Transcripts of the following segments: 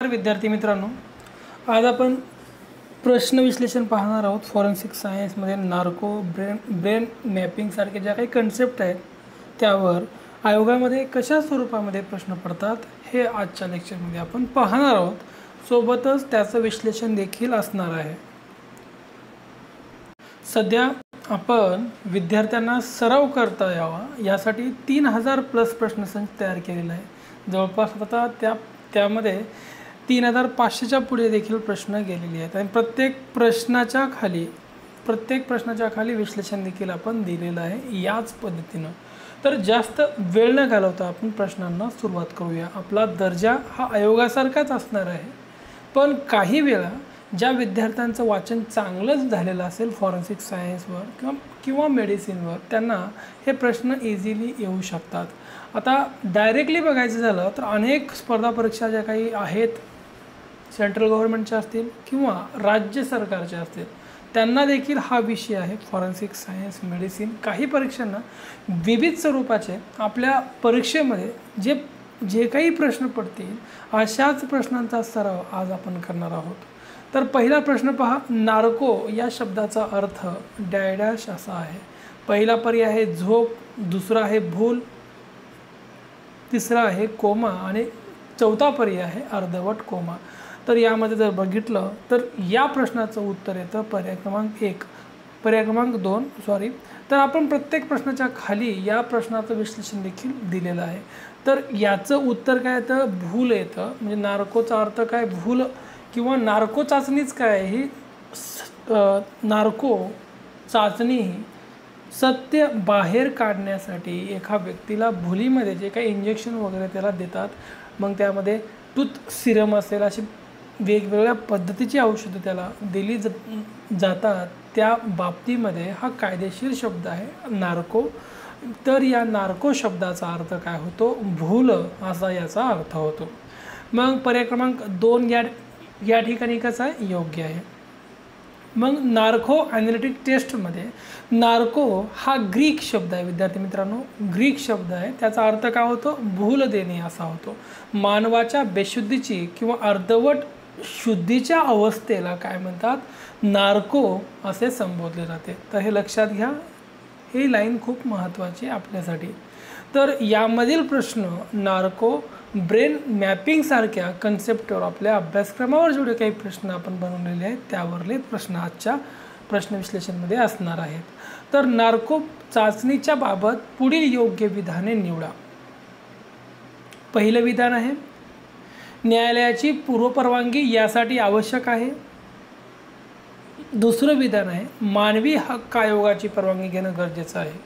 विद्यार्थी मित्रांनो, आज आपण प्रश्न विश्लेषण पाहणार आहोत. फॉरेन्सिक सायन्समध्ये नार्को ब्रेन मॅपिंग सारखे ज्या काही कन्सेप्ट आहेत त्यावर आयोगामध्ये कशा स्वरूपामध्ये प्रश्न पडतात हे आजच्या लेक्चरमध्ये आपण पाहणार आहोत. सोबतच त्याचं विश्लेषण देखील असणार आहे. सध्या आपण विद्यार्थ्यांना सराव करता यावा यासाठी 3000+ प्रश्नसंच तयार केलेला आहे. जवळपास आता त्यामध्ये 3500च्या पुढे देखील प्रश्न गेलेले आहेत आणि प्रत्येक प्रश्नाच्या खाली विश्लेषण देखील आपण दिलेलं आहे याच पद्धतीनं. तर जास्त वेळ न घालवता आपण प्रश्नांना सुरुवात करूया. आपला दर्जा हा आयोगासारखाच असणार आहे, पण काही वेळा ज्या विद्यार्थ्यांचं वाचन चांगलंच झालेलं असेल फॉरेन्सिक सायन्सवर किंवा मेडिसिनवर, त्यांना हे प्रश्न इझिली येऊ शकतात. आता डायरेक्टली बघायचं झालं तर अनेक स्पर्धा परीक्षा ज्या काही आहेत, सेंट्रल गव्हर्नमेंटच्या असतील किंवा राज्य सरकारच्या असतील, त्यांना देखील हा विषय आहे फॉरेन्सिक सायन्स मेडिसिन. काही परीक्षांना विविध स्वरूपाचे आपल्या परीक्षेमध्ये जे काही प्रश्न पडतील अशाच प्रश्नांचा सराव आज आपण करणार आहोत. तर पहिला प्रश्न पहा. नार्को या शब्दाचा अर्थ डॅश असा आहे. पहिला पर्याय आहे झोप, दुसरा आहे भूल, तिसरा आहे कोमा आणि चौथा पर्याय आहे अर्धवट कोमा. तर यामध्ये जर बघितलं तर या प्रश्नाचं उत्तर येतं पर्याय क्रमांक 2. तर आपण प्रत्येक प्रश्नाच्या खाली या प्रश्नाचं विश्लेषण देखील दिलेलं आहे. तर याचं उत्तर काय येतं? भूल येतं. म्हणजे नार्कोचा अर्थ काय? भूल किंवा नार्को चाचणीच काय? ही नार्को चाचणी ही सत्य बाहेर काढण्यासाठी एका व्यक्तीला भुलीमध्ये जे काही इंजेक्शन वगैरे त्याला देतात, मग त्यामध्ये टूथ सिरम असेल, अशी वेगवेगळ्या पद्धतीची औषधं त्याला दिली जातात. त्या बाबतीमध्ये हा कायदेशीर शब्द आहे नार्को. तर या नार्को शब्दाचा अर्थ काय होतो? भूल असा याचा अर्थ होतो. मग पर्याय क्रमांक 2 या ठिकाणी कसा आहे? योग्य आहे. मग नार्को ॲनालिटिक टेस्टमध्ये नार्को हा ग्रीक शब्द आहे विद्यार्थी मित्रांनो, ग्रीक शब्द आहे. त्याचा अर्थ काय होतो? भूल देणे असा होतो. मानवाच्या बेशुद्धीची किंवा अर्धवट शुद्धीच्या अवस्थेला काय म्हणतात? नार्को असे संबोधले जाते. तर हे लक्षात घ्या, ही लाईन खूप महत्त्वाची आपल्यासाठी. तर यामधील प्रश्न नार्को ब्रेन मॅपिंग सारख्या कन्सेप्टवर आपल्या अभ्यासक्रमावर जेवढे काही प्रश्न आपण बनवलेले आहेत त्यावरले प्रश्न आजच्या प्रश्न विश्लेषणमध्ये असणार आहेत. तर नार्को चाचणीच्या बाबत पुढील योग्य विधाने निवडा. पहिलं विधान आहे न्यायालयाची पूर्वपरवानगी यासाठी आवश्यक आहे. दुसरं विधान आहे मानवी हक्क आयोगाची परवानगी घेणं गरजेचं आहे.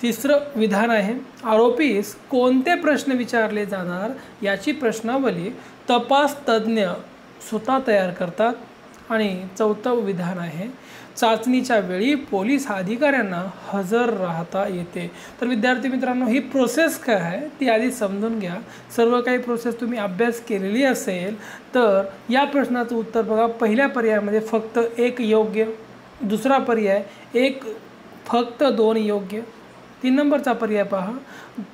तिसरं विधान आहे आरोपीस कोणते प्रश्न विचारले जाणार याची प्रश्नावली तपास तज्ज्ञ स्वतः तयार करतात. आणि चौथं विधान आहे चाचणीच्या वेळी पोलीस अधिकाऱ्यांना हजर राहता येते. तर विद्यार्थी मित्रांनो, ही प्रोसेस काय आहे ती आधी समजून घ्या. सर्व काही प्रोसेस तुम्ही अभ्यास केलेली असेल तर या प्रश्नाचं उत्तर बघा. पहिल्या पर्यायामध्ये फक्त 1 योग्य, दुसरा पर्याय फक्त 2 योग्य, 3 नंबरचा पर्याय पहा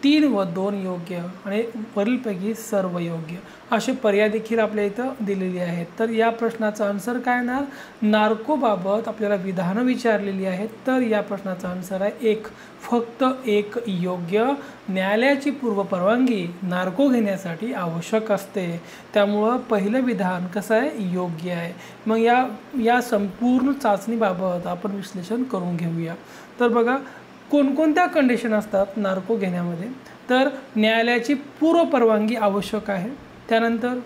3 व 2 योग्य आणि वरीलपैकी सर्व योग्य, असे पर्याय देखील आपल्या इथं दिलेले आहेत. तर या प्रश्नाचा आन्सर काय येणार? नार्कोबाबत आपल्याला विधानं विचारलेली आहेत, तर या प्रश्नाचा आन्सर आहे फक्त 1 योग्य. न्यायालयाची पूर्वपरवानगी नार्को घेण्यासाठी आवश्यक असते, त्यामुळं पहिलं विधान कसं आहे? योग्य आहे. मग या संपूर्ण चाचणीबाबत आपण विश्लेषण करून घेऊया. तर बघा, कोणकोणत्या कंडिशन असतात नार्को घेण्यामध्ये? तर न्यायालयाची पूर्वपरवानगी आवश्यक आहे. त्यानंतर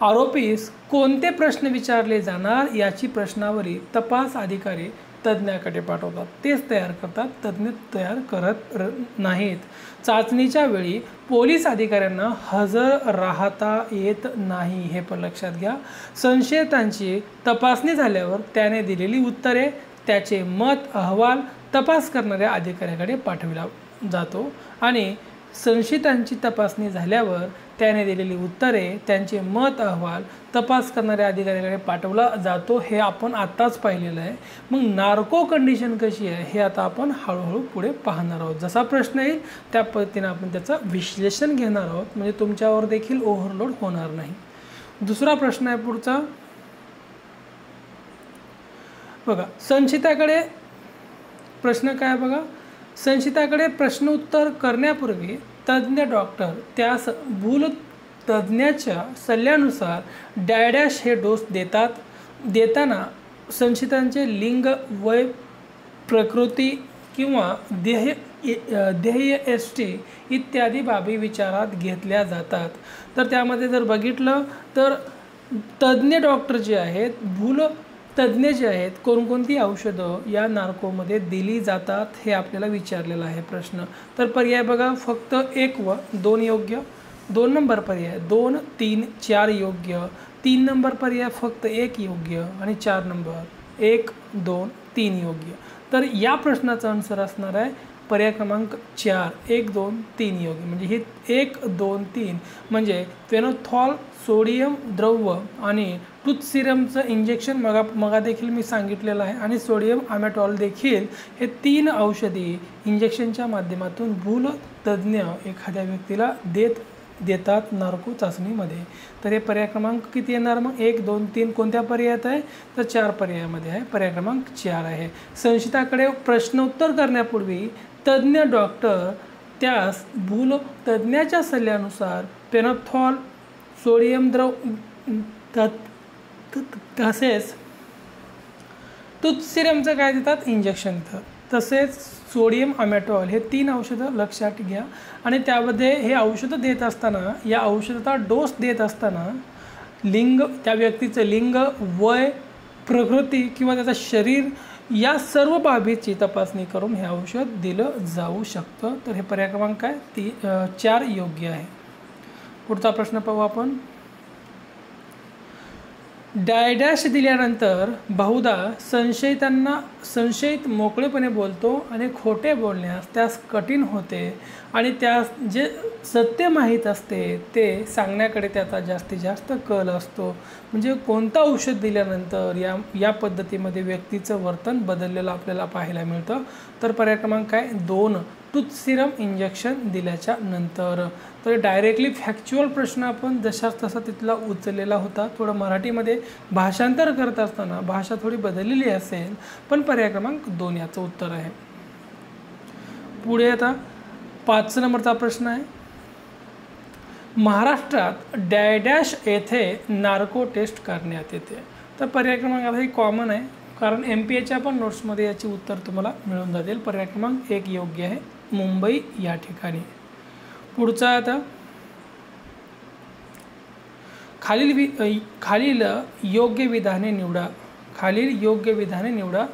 आरोपीस कोणते प्रश्न विचारले जाणार याची प्रश्नावली तपास अधिकारी तज्ज्ञाकडे पाठवतात, तेच तयार करतात, तज्ज्ञ तयार करत नाहीत. चाचणीच्या वेळी पोलीस अधिकाऱ्यांना हजर राहता येत नाही, हे पण लक्षात घ्या. संशयितांची तपासणी झाल्यावर त्याने दिलेली उत्तरे, त्याचे मत, अहवाल तपास करणाऱ्या अधिकाऱ्याकडे पाठविला जातो आणि संशयितांची तपासणी झाल्यावर त्याने दिलेली उत्तरे, त्यांचे मत अहवाल तपास करणाऱ्या अधिकाऱ्याकडे पाठवला जातो, हे आपण आत्ताच पाहिलेलं आहे. मग नार्को कंडिशन कशी आहे हे आता आपण हळूहळू पुढे पाहणार आहोत. जसा प्रश्न येईल त्या पद्धतीने आपण त्याचं विश्लेषण घेणार आहोत, म्हणजे तुमच्यावर देखील ओव्हरलोड होणार नाही. दुसरा प्रश्न आहे पुढचा बघा. संचिताकडे प्रश्न काय बघा. संचिताकडे प्रश्न उत्तर करण्यापूर्वी तज्ज्ञ डॉक्टर त्यास भूलतज्ज्ञाच्या सल्ल्यानुसार डॅडॅश हे डोस देताना संचितांचे लिंग, वय, प्रकृती किंवा ध्येय एसटी इत्यादी बाबी विचारात घेतल्या जातात. तर त्यामध्ये जर बघितलं तर तज्ज्ञ डॉक्टर जे आहेत, तज्ज्ञ जे आहेत, कोणकोणती औषधं या नार्कोमध्ये दिली जातात हे आपल्याला विचारलेलं आहे प्रश्न. तर पर्याय बघा, फक्त 1 व 2 योग्य. 2 नंबर पर्याय 2, 3, 4 योग्य. 3 नंबर पर्याय फक्त 1 योग्य आणि 4 नंबर 1, 2, 3 योग्य. तर या प्रश्नाचा आन्सर असणार आहे पर्याय क्रमांक 4, 1, 2, 3 योग्य. म्हणजे हे 1, 2, 3 म्हणजे फेनोथॉल सोडियम द्रव्य आणि टूथ सिरमचं इंजेक्शन मगा देखील मी सांगितलेलं आहे, आणि सोडियम अमॅटॉल देखील हे 3 औषधी इंजेक्शनच्या माध्यमातून भूलतज्ज्ञ एखाद्या व्यक्तीला देतात नार्को चाचणीमध्ये. तर हे पर्याय क्रमांक किती येणार मग? 1, 2, 3 कोणत्या पर्यायात आहे? तर 4 पर्यायामध्ये आहे. पर्याय क्रमांक 4 आहे. संचिताकडे प्रश्नोत्तर करण्यापूर्वी तज्ज्ञ डॉक्टर त्यास भूलतज्ज्ञाच्या सल्ल्यानुसार फेनोथॉल सोडियम तसेच टूथ सिरमचं काय देतात? इंजेक्शन देतात. तसेच सोडियम अमॅटॉल हे 3 औषधं लक्षात घ्या. आणि त्यामध्ये हे औषधं देत असताना, या औषधाचा डोस देत असताना लिंग, त्या व्यक्तीचं लिंग, वय, प्रकृती किंवा त्याचं शरीर या सर्व बाबीची तपासणी करून हे औषध दिलं जाऊ शकतं. तर हे पर्याय क्रमांक काय? 4 योग्य आहे. पुढचा प्रश्न पाहू आपण. डॅडॅश दिल्यानंतर बहुधा संशयित मोकळेपणे बोलतो आणि खोटे बोलण्यास त्यास कठीण होते, आणि त्यास जे सत्य माहीत असते ते सांगण्याकडे त्याचा जास्तीत जास्त कल असतो. म्हणजे कोणतं औषध दिल्यानंतर या पद्धतीमध्ये व्यक्तीचं वर्तन बदललेलं आपल्याला पाहायला मिळतं. तर पर्याय क्रमांक काय? 2, टूथ सिरम इंजेक्शन दिल्याच्या नंतर. तर डायरेक्टली फॅक्च्युअल प्रश्न आपण जशाच तसा तिथला उचललेला होता. थोडं मराठीमध्ये भाषांतर करत असताना भाषा थोडी बदललेली असेल, पण पर्याय क्रमांक 2 याचं उत्तर आहे. पुढे आता 5 नंबरचा प्रश्न आहे. महाराष्ट्रात डॅडॅश येथे नार्को टेस्ट करण्यात येते. तर पर्याय क्रमांक आता हे कॉमन आहे, कारण MPAच्या पण नोट्समध्ये याची उत्तर तुम्हाला मिळून जातील. पर्याय क्रमांक 1 योग्य आहे, मुंबई या ठिकाणी. पुढचा आता खालील योग्य विधाने निवडा.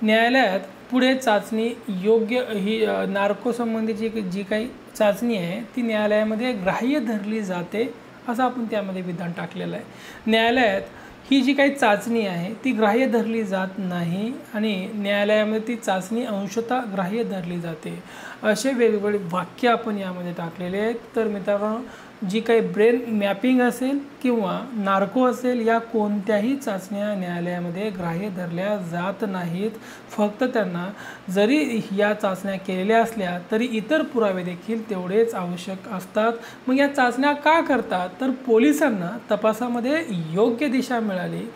न्यायालयात पुढे चाचणी योग्य ही नार्को संबंधीची जी काही चाचणी आहे ती न्यायालयामध्ये ग्राह्य धरली जाते, असं आपण त्यामध्ये विधान टाकलेलं आहे. न्यायालयात ही जी काही चाचणी आहे ती ग्राह्य धरली जात नाही, आणि न्यायालयामध्ये ती चाचणी अंशतः ग्राह्य धरली जाते, असे वेगवेगळे वाक्य आपण यामध्ये टाकलेले आहेत. तर मित्रांनो, जी काही ब्रेन मॅपिंग असेल किंवा नार्को असेल, या कोणत्याही चाचण्या न्यायालयामध्ये ग्राह्य धरल्या जात नाहीत. फक्त त्यांना जरी या चाचण्या केलेल्या असल्या तरी इतर पुरावे देखील तेवढेच आवश्यक असतात. मग या चाचण्या का करतात? तर पोलिसांना तपासामध्ये योग्य दिशा मिळाली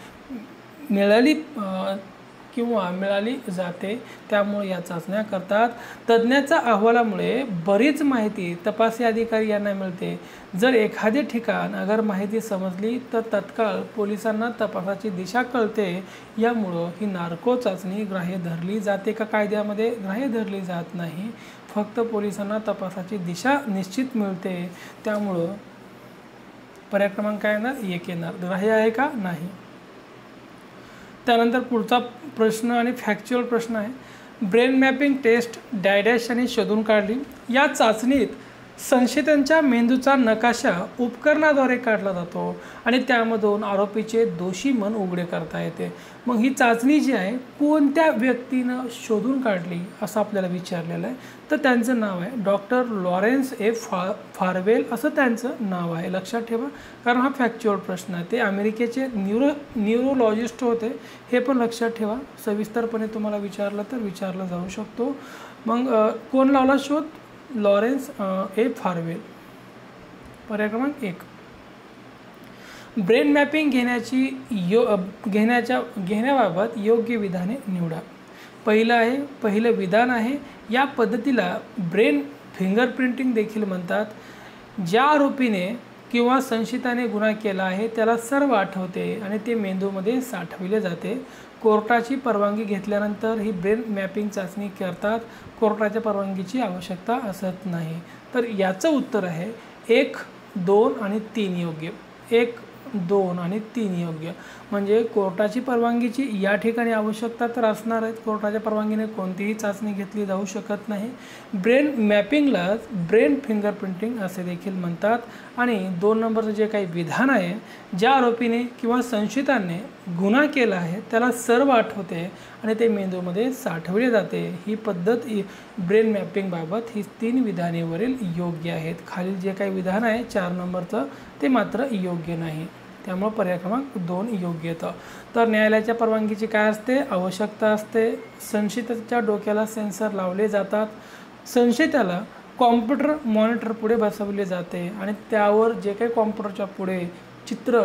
जाते, त्यामुळे या चाचण्या करतात. तज्ज्ञाच्या अहवालामुळे बरीच माहिती तपासी अधिकारी यांना मिळते. जर एखादे ठिकाण अगर माहिती समजली तर तत्काळ पोलिसांना तपासाची दिशा कळते. यामुळं ही नार्को चाचणी ग्राह्य धरली जाते का? कायद्यामध्ये ग्राह्य धरली जात नाही, फक्त पोलिसांना तपासाची दिशा निश्चित मिळते. त्यामुळं पर्याय क्रमांक काय येणार? 1 येणार. ग्राह्य आहे का? नाही. त्यानंतर पुढचा प्रश्न आणि फॅक्च्युअल प्रश्न आहे. ब्रेन मॅपिंग टेस्ट डॅडॅश यांनी शोधून काढली. या चाचणीत संशयितांच्या मेंदूचा नकाशा उपकरणाद्वारे काढला जातो आणि त्यामधून आरोपीचे दोषी मन उघडे करता येते. मग ही चाचणी जी आहे कोणत्या व्यक्तीनं शोधून काढली असं आपल्याला विचारलेलं आहे. तर त्यांचं नाव आहे डॉक्टर लॉरेन्स ए फारवेल असं त्यांचं नाव आहे. लक्षात ठेवा, कारण हा फॅक्च्युअल प्रश्न आहे. ते अमेरिकेचे न्यूरोलॉजिस्ट होते, हे पण लक्षात ठेवा. सविस्तरपणे तुम्हाला विचारलं तर विचारला जाऊ शकतो. मग कोण लावला शोध? लॉरेन्स ए फारवेल. पर्याय क्रमांक 1. ब्रेन मॅपिंग घेण्याबाबत योग्य विधाने निवडा. पहिलं विधान आहे, या पद्धतीला ब्रेन फिंगरप्रिंटिंग देखील म्हणतात. ज्या आरोपीने किंवा संशयिताने गुन्हा केला आहे त्याला सर्व आठवते आणि ते मेंदूमध्ये साठविले जाते. कोर्टाची परवानगी घेतल्यानंतर ही ब्रेन मॅपिंग चाचणी करतात. कोर्टाच्या परवानगीची आवश्यकता असत नाही. तर याचं उत्तर आहे 1, 2 आणि 3 योग्य. 1, 2 आणि 3 योग्य. म्हणजे कोर्टाची परवानगीची या ठिकाणी आवश्यकता तर असणार आहे. कोर्टाच्या परवानगीने कोणतीही चाचणी घेतली जाऊ शकत नाही. ब्रेन मॅपिंगला ब्रेन फिंगरप्रिंटिंग असे देखील म्हणतात. आणि 2 नंबरचं जे काही विधान आहे, ज्या आरोपीने किंवा संशयिताने गुन्हा केला आहे त्याला सर्व आठवते आणि ते मेंदूमध्ये साठवले जाते. ही पद्धत ब्रेन मॅपिंगबाबत ही 3 विधानेवरील योग्य आहेत. खालील जे काही विधान आहे 4 नंबरचं ते मात्र योग्य नाही. त्यामुळे पर्याय क्रमांक 2 योग्य येतं. तर न्यायालयाच्या परवानगीची काय असते? आवश्यकता असते. संशयिताच्या डोक्याला सेन्सर लावले जातात. संशयिताला कॉम्प्युटर मॉनिटर पुढे बसवले जाते आणि त्यावर जे काही कॉम्प्युटरच्या पुढे चित्र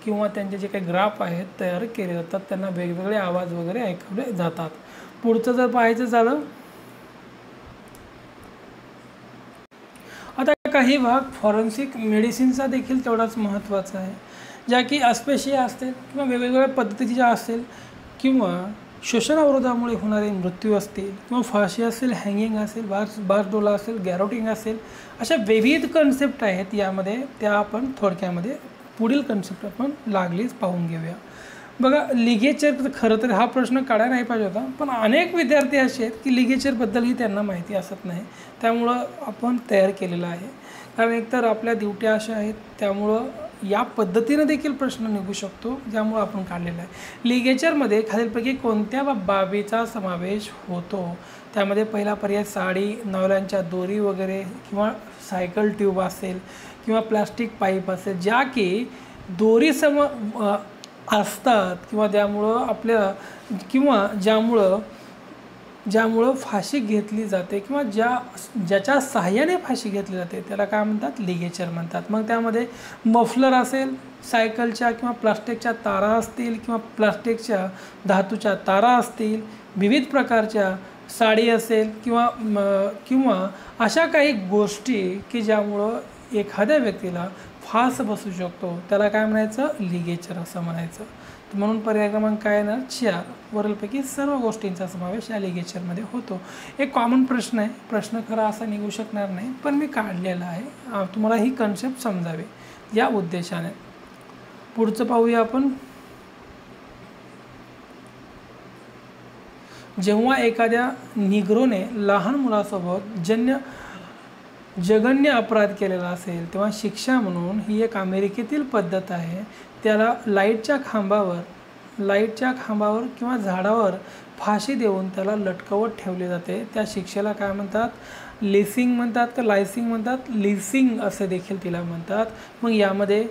किंवा त्यांचे जे काही ग्राफ आहेत तयार केले जातात. त्यांना वेगवेगळे आवाज वगैरे ऐकवले जातात. पुढचं जर पाहायचं झालं, आता काही भाग फॉरेन्सिक मेडिसिनचा देखील तेवढाच महत्त्वाचा आहे, ज्या की अस्पेशिया असतील किंवा वेगवेगळ्या पद्धतीच्या असतील किंवा श्वसनावरोधामुळे होणारे मृत्यू असतील किंवा फाशी असेल, हँगिंग असेल, बार्सडोला असेल, गॅरोटिंग असेल, अशा विविध कन्सेप्ट आहेत यामध्ये. त्या आपण थोडक्यामध्ये पुढील कन्सेप्ट आपण लागलीच पाहून घेऊया. बघा, लिगेचर खरं तर हा प्रश्न काढायला नाही पाहिजे होता, पण अनेक विद्यार्थी असे आहेत की लिगेचरबद्दलही त्यांना माहिती असत नाही. त्यामुळं आपण तयार केलेलं आहे. कारण एकतर आपल्या ड्युट्या अशा आहेत, त्यामुळं या पद्धतीनं देखील प्रश्न निघू शकतो, ज्यामुळं आपण काढलेला आहे. लिगेचरमध्ये खालीलपैकी कोणत्या बाबीचा समावेश होतो? त्यामध्ये पहिला पर्याय साडी, नवलांच्या दोरी वगैरे किंवा सायकल ट्यूब असेल किंवा प्लास्टिक पाईप असेल, ज्या की दोरीसम असतात किंवा ज्यामुळं फाशी घेतली जाते किंवा ज्याच्या सहाय्याने फाशी घेतली जाते त्याला काय म्हणतात? लिगेचर म्हणतात. मग त्यामध्ये मफलर असेल, सायकलच्या किंवा प्लास्टिकच्या तारा असतील किंवा प्लास्टिकच्या धातूच्या तारा असतील, विविध प्रकारच्या साडी असेल किंवा अशा काही गोष्टी की ज्यामुळं एखाद्या व्यक्तीला फास बसू शकतो, त्याला काय म्हणायचं? लिगेचर असं म्हणायचं. म्हणून पर्याय क्रमांक काय ना 4 वरीलपैकी सर्व गोष्टींचा समावेश या लिगेचरमध्ये होतो. एक कॉमन प्रश्न आहे, प्रश्न खरा असा निघू शकणार नाही, पण मी काढलेला आहे तुम्हाला ही कन्सेप्ट समजावे या उद्देशाने. पुढचं पाहूया आपण. जेव्हा एखाद्या निग्रोने लहान मुलासोबत जघन्य अपराध केलेला असेल तेव्हा शिक्षा म्हणून ही एक अमेरिकेतील पद्धत आहे. त्याला लाईटच्या खांबावर किंवा झाडावर फाशी देऊन त्याला लटकवत ठेवले जाते. त्या शिक्षेला काय म्हणतात? लेसिंग म्हणतात का लायसिंग म्हणतात? लिसिंग असे देखील तिला म्हणतात. मग यामध्ये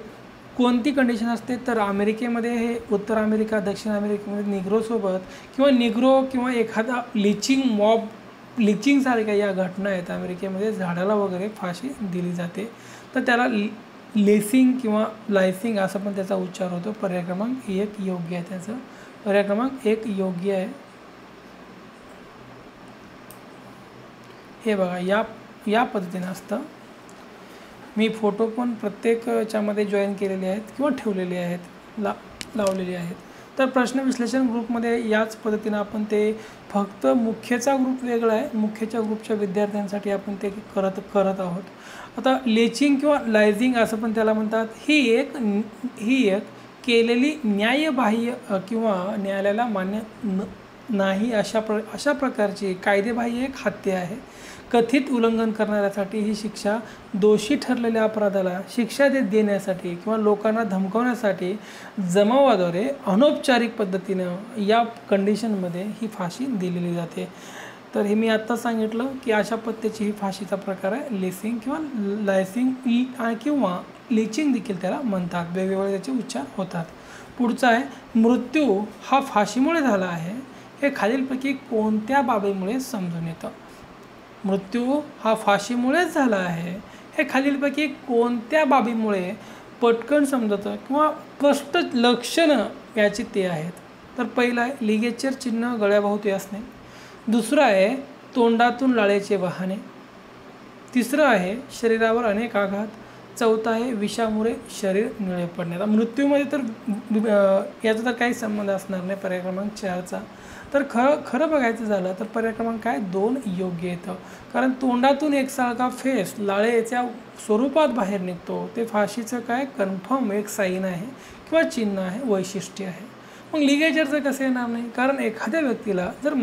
कोणती कंडिशन असते? तर अमेरिकेमध्ये हे उत्तर अमेरिका, दक्षिण अमेरिकेमध्ये निग्रोसोबत किंवा एखादा लिचिंगसारख्या या घटना आहेत अमेरिकेमध्ये, झाडाला वगैरे फाशी दिली जाते. तर त्याला लेसिंग किंवा लायसिंग असं पण त्याचा उच्चार होतो. पर्याय क्रमांक 1 योग्य आहे. त्याचं पर्याय क्रमांक 1 योग्य आहे. हे बघा, या पद्धतीने असतं. मी फोटो पण प्रत्येक याच्यामध्ये जॉईन केलेले आहेत किंवा ठेवलेले आहेत, लावलेले आहेत. तर प्रश्न विश्लेषण ग्रुपमध्ये याच पद्धतीनं आपण ते फक्त मुख्यचा ग्रुप वेगळा आहे, मुख्यच्या ग्रुपच्या विद्यार्थ्यांसाठी आपण ते करत आहोत. आता लेचिंग किंवा लायझिंग असं पण त्याला म्हणतात. ही एक केलेली न्यायबाह्य किंवा न्यायालयाला मान्य नाही अशा प्रकारची कायदेबाह्य एक हत्या आहे. कथित उल्लंघन करणाऱ्यासाठी ही शिक्षा दोषी ठरलेल्या अपराधाला शिक्षा देण्यासाठी किंवा लोकांना धमकावण्यासाठी जमावाद्वारे अनौपचारिक पद्धतीनं या कंडिशनमध्ये ही फाशी दिलेली जाते. तर हे मी आत्ता सांगितलं की अशा पद्धतीची ही फाशीचा प्रकार आहे. लेसिंग किंवा लायसिंग किंवा लिचिंग देखील त्याला म्हणतात. वेगवेगळे त्याचे उच्चार होतात. पुढचा आहे मृत्यू हा फाशीमुळे झाला आहे हे खालीलपैकी कोणत्या बाबीमुळे समजून येतं. मृत्यू हा फाशीमुळेच झाला आहे हे खालीलपैकी कोणत्या बाबीमुळे पटकन समजतं किंवा स्पष्ट लक्षणं याची ते आहेत. तर पहिलं आहे लिगेचर चिन्ह गळ्याभोवती असणे. दुसरं आहे तोंडातून लाळेचे वाहने. तिसरं आहे शरीरावर अनेक आघात. चौथा आहे विषामुळे शरीर निळे पडणे. आता मृत्यूमध्ये तर याचा तर काही संबंध असणार नाही पर्याय क्रमांक 4चा. तर खरं बघायचं झालं तर पर्याय क्रमांक काय 2 योग्य येतं. कारण तोंडातून एक सारखा फेस लाळेच्या स्वरूपात बाहेर निघतो ते फाशीचं काय कन्फर्म एक साईन आहे किंवा चिन्ह आहे, वैशिष्ट्य आहे. मग लिगेचरचं कसं येणार नाही. कारण एखाद्या व्यक्तीला जर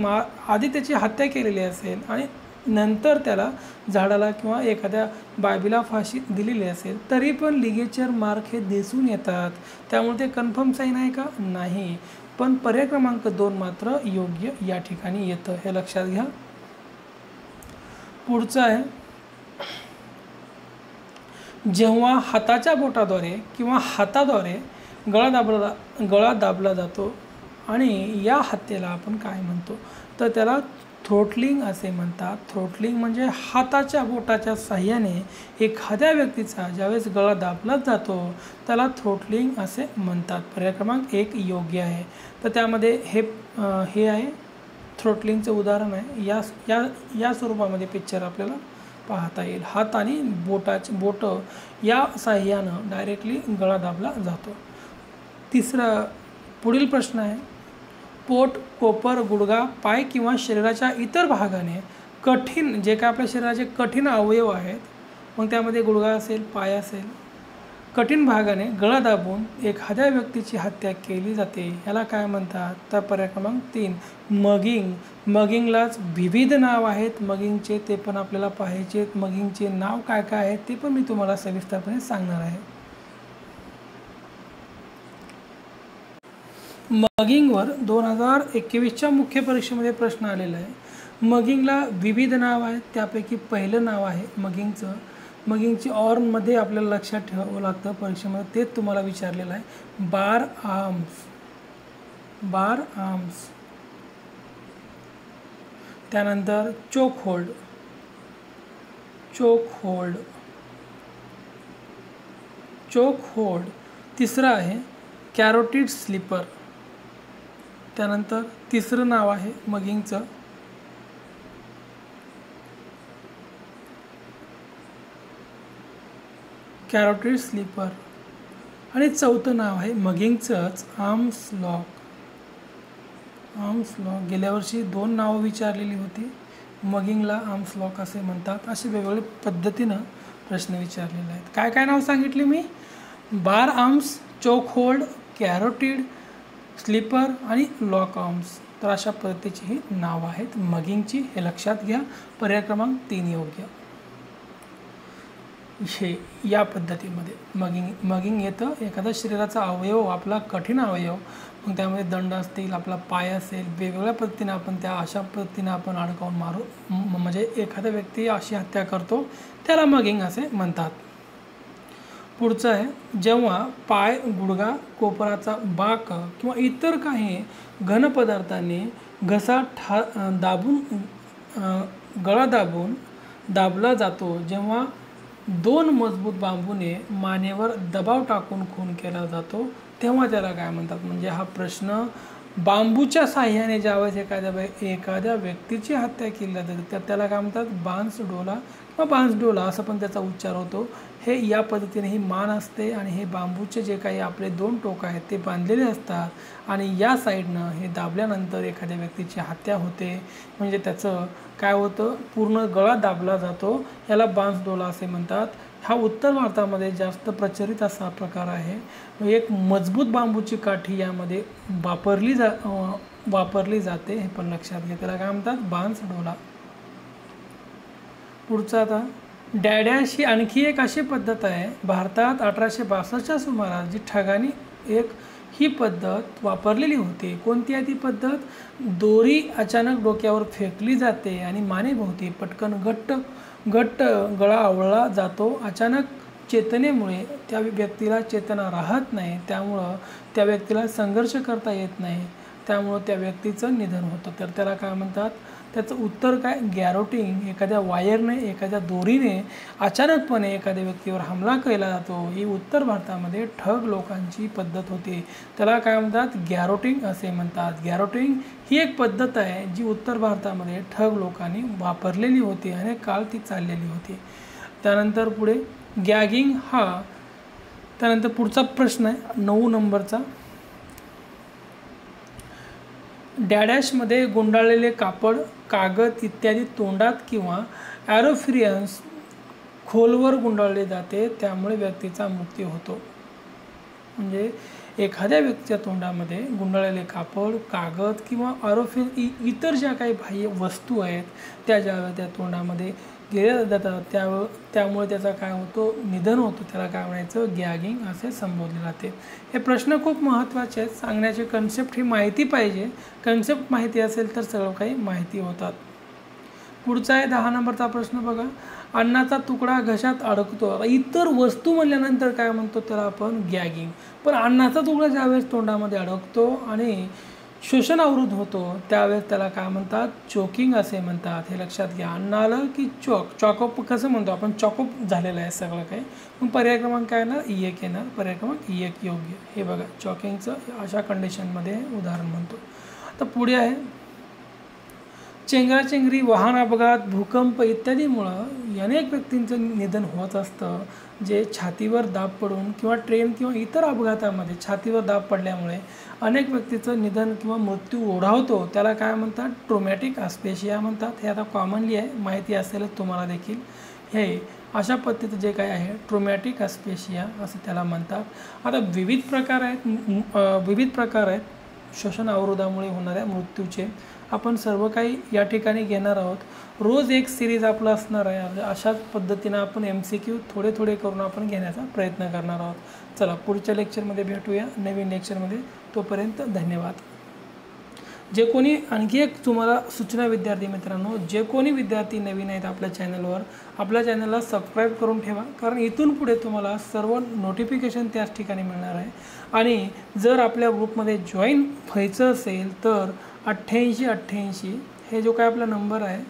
आधी त्याची हत्या केलेली असेल आणि नंतर त्याला झाडाला किंवा एखाद्या बाबीला फाशी दिलेली असेल तरी पण लिगेचर मार्क हे दिसून येतात. त्यामुळे ते कन्फर्म साईन आहे का नाही. पण पर्याय क्रमांक 2 मात्र योग्य या ठिकाणी येतं हे लक्षात घ्या. पुढचं आहे जेव्हा हाताच्या बोटाद्वारे किंवा हाताद्वारे गळा दाबला जातो आणि या हत्येला आपण काय म्हणतो तर त्याला थ्रोटलिंग असे म्हणतात. थ्रोटलिंग म्हणजे हाताच्या बोटाच्या साह्याने एखाद्या व्यक्तीचा ज्यावेळेस गळा दाबला जातो त्याला थ्रोटलिंग असे म्हणतात. पर्याय क्रमांक 1 योग्य आहे. तर त्यामध्ये हे आहे थ्रोटलिंगचं उदाहरण आहे. या स्वरूपामध्ये पिक्चर आपल्याला पाहता येईल. हात आणि बोटं या साह्यानं डायरेक्टली गळा दाबला जातो. तिसरा पुढील प्रश्न आहे पोट, कोपर, गुडघा, पाय किंवा शरीराच्या इतर भागाने कठीण जे काय आपल्या शरीराचे कठीण अवयव आहेत मग त्यामध्ये गुडघा असेल, पाय असेल, कठीण भागाने गळा दाबून एखाद्या व्यक्तीची हत्या केली जाते याला काय म्हणतात. तर पर्याय क्रमांक 3 मगिंग. मगिंगलाच विविध नाव आहेत मगिंगचे, ते पण आपल्याला पाहायचे. मगिंगचे नाव काय काय आहेत ते पण मी तुम्हाला सविस्तरपणे सांगणार आहे. मगिंगवर 2021च्या मुख्य परीक्षेमध्ये प्रश्न आलेला आहे. मगिंगला विविध नाव आहेत त्यापैकी पहिलं नाव आहे मगिंगचं. मगिंगची ऑर्ममध्ये आपल्याला लक्षात ठेवावं लागतं परीक्षेमध्ये, तेच तुम्हाला विचारलेलं आहे. बार आर्म्स. त्यानंतर चोक होल्ड. तिसरं आहे कॅरोटिड स्लीपर. त्यानंतर तिसरं नाव आहे मगिंगचं कॅरोटिड स्लीपर आणि चौथं नाव आहे मगिंगचंच आर्म्स लॉक. गेल्या वर्षी 2 नावं विचारलेली होती. मगिंगला आर्म्स लॉक असे म्हणतात. असे वेगवेगळ्या पद्धतीनं प्रश्न विचारलेले आहेत. काय काय नाव सांगितले मी. बार आर्म्स, चोक होल्ड, कॅरोटिड स्लीपर आणि लॉक आर्म्स. तर अशा पद्धतीची ही नावं आहेत मगिंगची हे लक्षात घ्या. पर्याय क्रमांक 3 योग्य. हे या पद्धतीमध्ये मगिंग येतं एखादा शरीराचा अवयव आपला कठीण अवयव मग त्यामध्ये दंड असतील, आपला पाय असेल, वेगवेगळ्या पद्धतीने आपण अशा पद्धतीने आपण अडकावून मारू म्हणजे एखादा व्यक्ती अशी हत्या करतो त्याला मगिंग असे म्हणतात. पुढचं आहे जेव्हा पाय, गुडघा, कोपराचा बाक किंवा इतर काही घन पदार्थांनी घसा गळा दाबला जातो, जेव्हा 2 मजबूत बांबूने मानेवर दबाव टाकून खून केला जातो तेव्हा त्याला काय म्हणतात. म्हणजे हा प्रश्न बांबूच्या साह्याने ज्यावेळेस एखाद्या व्यक्तीची हत्या केली जाते तर त्याला काय म्हणतात बांसडोला किंवा बांसडोला असं पण त्याचा उच्चार होतो. हे या पद्धतीने ही मान असते आणि हे बांबूचे जे काही आपले 2 टोक आहेत ते बांधलेले असतात आणि या साईडनं हे दाबल्यानंतर एखाद्या व्यक्तीची हत्या होते. म्हणजे त्याचं काय होतं पूर्ण गळा दाबला जातो. याला बांसडोला असे म्हणतात. हा उत्तर भारतामध्ये जास्त प्रचलित असा प्रकार आहे. एक मजबूत बांबूची काठी यामध्ये वापरली जाते हे पण लक्षात घ्या. त्याला काय म्हणतात बांसडोला. पुढचा आता डॅडॅश ही आणखी एक अशी पद्धत आहे भारतात 1862च्या सुमारास जी ठगानी एक ही पद्धत वापरलेली होती. कोणती आहे ती पद्धत? दोरी अचानक डोक्यावर फेकली जाते आणि मानेभोवती पटकन घट्ट गळा आवळला जातो. अचानक चेतनेमुळे त्या व्यक्तीला चेतना राहत नाही, त्यामुळं त्या व्यक्तीला संघर्ष करता येत नाही, त्यामुळं त्या व्यक्तीचं निधन होतं. तर त्याला काय म्हणतात? त्याचं उत्तर काय? गॅरोटिंग. एखाद्या वायरने, एखाद्या दोरीने अचानकपणे एखाद्या व्यक्तीवर हमला केला जातो. ही उत्तर भारतामध्ये ठग लोकांची पद्धत होती. त्याला काय म्हणतात? गॅरोटिंग असे म्हणतात. गॅरोटिंग ही एक पद्धत आहे जी उत्तर भारतामध्ये ठग लोकांनी वापरलेली होती, अनेक काळ ती चाललेली होती. त्यानंतर पुढे गॅगिंग त्यानंतर पुढचा प्रश्न आहे 9 नंबरचा. डॅडॅशमध्ये गुंडाळलेले कापड, कागद इत्यादी तोंडात किंवा ॲरोफ्रियन्स खोलवर गुंडाळले जाते, त्यामुळे व्यक्तीचा मृत्यू होतो. म्हणजे एखाद्या व्यक्तीच्या तोंडामध्ये गुंडाळलेले कापड, कागद किंवा इतर ज्या काही बाह्य वस्तू आहेत त्या ज्यावेळेस त्या तोंडामध्ये गेल्या जातात त्यामुळे त्याचा काय होतो? निधन होतं. त्याला काय म्हणायचं? गॅगिंग असे संबोधले जाते. हे प्रश्न खूप महत्त्वाचे आहेत. सांगण्याचे कन्सेप्ट ही माहिती पाहिजे. कन्सेप्ट माहिती असेल तर सगळं काही माहिती होतात. पुढचा आहे 10 नंबरचा प्रश्न बघा. अन्नाचा तुकडा घशात अडकतो. इतर वस्तू म्हणल्यानंतर काय म्हणतो? त्याला आपण गॅगिंग. पण अन्नाचा तुकडा ज्यावेळेस तोंडामध्ये अडकतो आणि श्वसन अवरोध होतो त्यावेळेस त्याला काय म्हणतात? चोकिंग असे म्हणतात. हे लक्षात घ्या. अन्न आलं की चॉकअप कसं म्हणतो आपण? चॉकअप झालेलं आहे सगळं काही. मग पर्याय क्रमांक काय येणार? एक येणार. पर्याय क्रमांक एक योग्य. हे बघा, चॉकिंगचं अशा कंडिशनमध्ये उदाहरण म्हणतो. तर पुढे आहे चेंगराचेंगरी, वाहन अपघात, भूकंप इत्यादीमुळं अनेक व्यक्तींचं निधन होत असतं, जे छातीवर दाब पडून किंवा ट्रेन किंवा इतर अपघातामध्ये छातीवर दाब पडल्यामुळे अनेक व्यक्तीचं निधन किंवा मृत्यू ओढावतो. त्याला काय म्हणतात? ट्रोमॅटिक अस्पेशिया म्हणतात. हे आता कॉमनली आहे, माहिती असेलच तुम्हाला देखील. हे अशा पद्धतीचं जे काय आहे ट्रोमॅटिक अस्पेशिया असं त्याला म्हणतात. आता विविध प्रकार आहेत श्वसन अवरोधामुळे होणाऱ्या मृत्यूचे. आपण सर्व काही या ठिकाणी घेणार आहोत. रोज एक सिरीज आपलं असणार आहे. अशाच पद्धतीनं आपण MCQ थोडे करून आपण घेण्याचा प्रयत्न करणार आहोत. चला, पुढच्या लेक्चरमध्ये भेटूया नवीन लेक्चरमध्ये. तोपर्यंत धन्यवाद. जे कोणी आणखी एक तुम्हाला सूचना विद्यार्थी मित्रांनो, जे कोणी विद्यार्थी नवीन आहेत आपल्या चॅनलवर, आपल्या चॅनलला सबस्क्राईब करून ठेवा, कारण इथून पुढे तुम्हाला सर्व नोटिफिकेशन त्याच ठिकाणी मिळणार आहे. आणि जर आपल्या ग्रुपमध्ये जॉईन व्हायचं असेल तर 8888 हे जो काय आपला नंबर आहे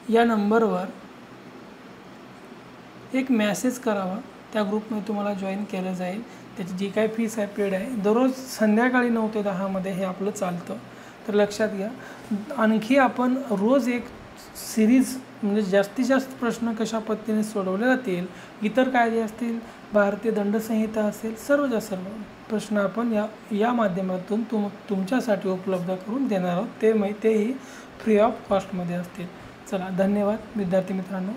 या नंबरवर एक मॅसेज करावा. त्या ग्रुपमध्ये तुम्हाला जॉईन केलं जाईल. त्याची जी काय फीस आहे पेड आहे. दररोज संध्याकाळी 9 ते 10 हे आपलं चालतं. तर लक्षात घ्या. आणखी आपण रोज एक सिरीज म्हणजे जास्तीत जास्त प्रश्न कशा पद्धतीने सोडवले जातील, इतर कायदे असतील, भारतीय दंडसंहिता असेल, सर्व प्रश्न आपण या माध्यमातून तुमच्यासाठी उपलब्ध करून देणार आहोत. तेही फ्री ऑफ कॉस्टमध्ये असतील. चला, धन्यवाद विद्यार्थी मित्रांनो.